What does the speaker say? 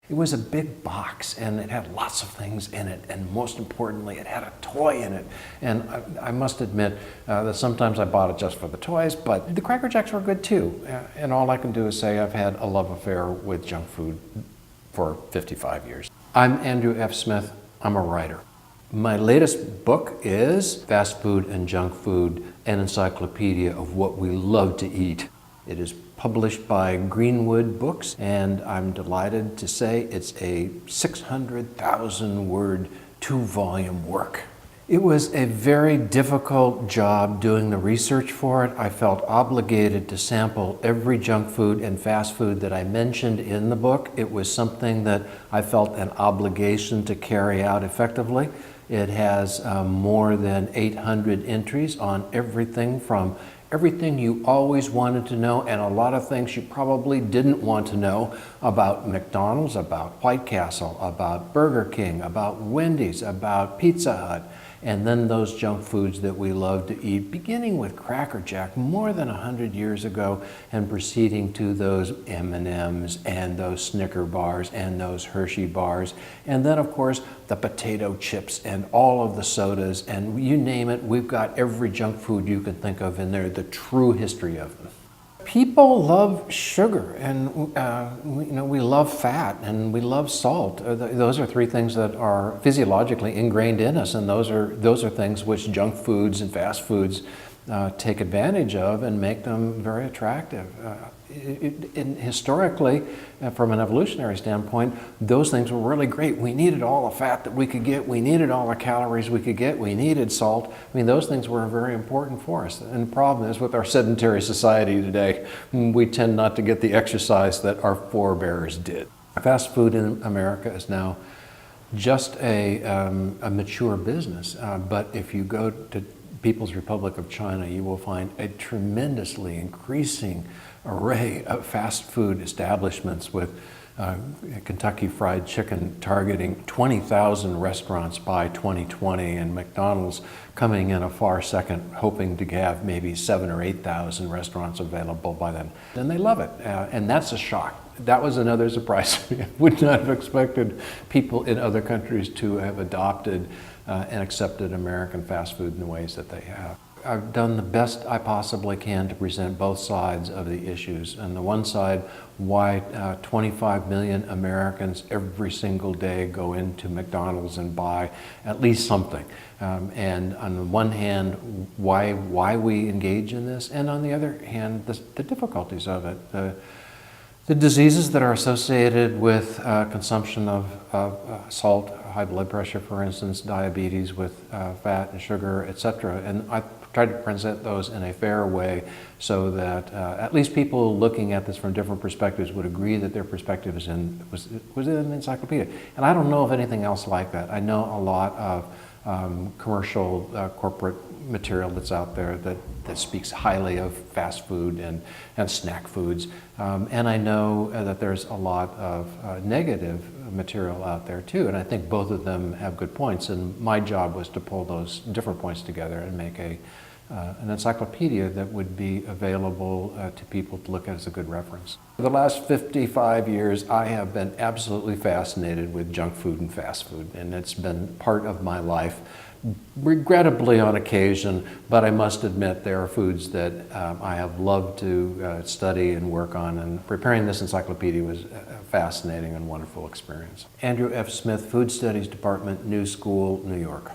It was a big box, and it had lots of things in it, and most importantly, it had a toy in it. And I must admit that sometimes I bought it just for the toys, but the Cracker Jacks were good too. And all I can do is say I've had a love affair with junk food for 55 years. I'm Andrew F. Smith. I'm a writer. My latest book is Fast Food and Junk Food, an encyclopedia of what we love to eat. It is published by Greenwood Books, and I'm delighted to say it's a 600,000 word, 2-volume work. It was a very difficult job doing the research for it. I felt obligated to sample every junk food and fast food that I mentioned in the book. It was something that I felt an obligation to carry out effectively. It has more than 800 entries on everything from everything you always wanted to know and a lot of things you probably didn't want to know about McDonald's, about White Castle, about Burger King, about Wendy's, about Pizza Hut, and then those junk foods that we love to eat, beginning with Cracker Jack more than 100 years ago and proceeding to those M&Ms and those Snicker bars and those Hershey bars, and then of course the potato chips and all of the sodas, and you name it, we've got every junk food you can think of in there, the true history of them. People love sugar, and we love fat, and we love salt. Those are three things that are physiologically ingrained in us, and those are things which junk foods and fast foods take advantage of and make them very attractive. Historically, from an evolutionary standpoint, those things were really great. We needed all the fat that we could get. We needed all the calories we could get. We needed salt. I mean, those things were very important for us. And the problem is with our sedentary society today, we tend not to get the exercise that our forebears did. Fast food in America is now just a mature business. But if you go to People's Republic of China, you will find a tremendously increasing array of fast food establishments with Kentucky Fried Chicken targeting 20,000 restaurants by 2020 and McDonald's coming in a far second, hoping to have maybe 7,000 or 8,000 restaurants available by then. And they love it, and that's a shock. That was another surprise. I would not have expected people in other countries to have adopted and accepted American fast food in the ways that they have. I've done the best I possibly can to present both sides of the issues. On the one side, why 25 million Americans every single day go into McDonald's and buy at least something. And on the one hand, why we engage in this, and on the other hand, the difficulties of it. The diseases that are associated with consumption of salt, high blood pressure, for instance, diabetes with fat and sugar, etc. And I tried to present those in a fair way so that at least people looking at this from different perspectives would agree that their perspective was in an encyclopedia. And I don't know of anything else like that. I know a lot of commercial corporate material that's out there that speaks highly of fast food and snack foods. And I know that there's a lot of negative material out there too. And I think both of them have good points. And my job was to pull those different points together and make an encyclopedia that would be available to people to look at as a good reference. For the last 55 years, I have been absolutely fascinated with junk food and fast food. And it's been part of my life. Regrettably on occasion, but I must admit there are foods that I have loved to study and work on, and preparing this encyclopedia was a fascinating and wonderful experience. Andrew F. Smith, Food Studies Department, New School, New York.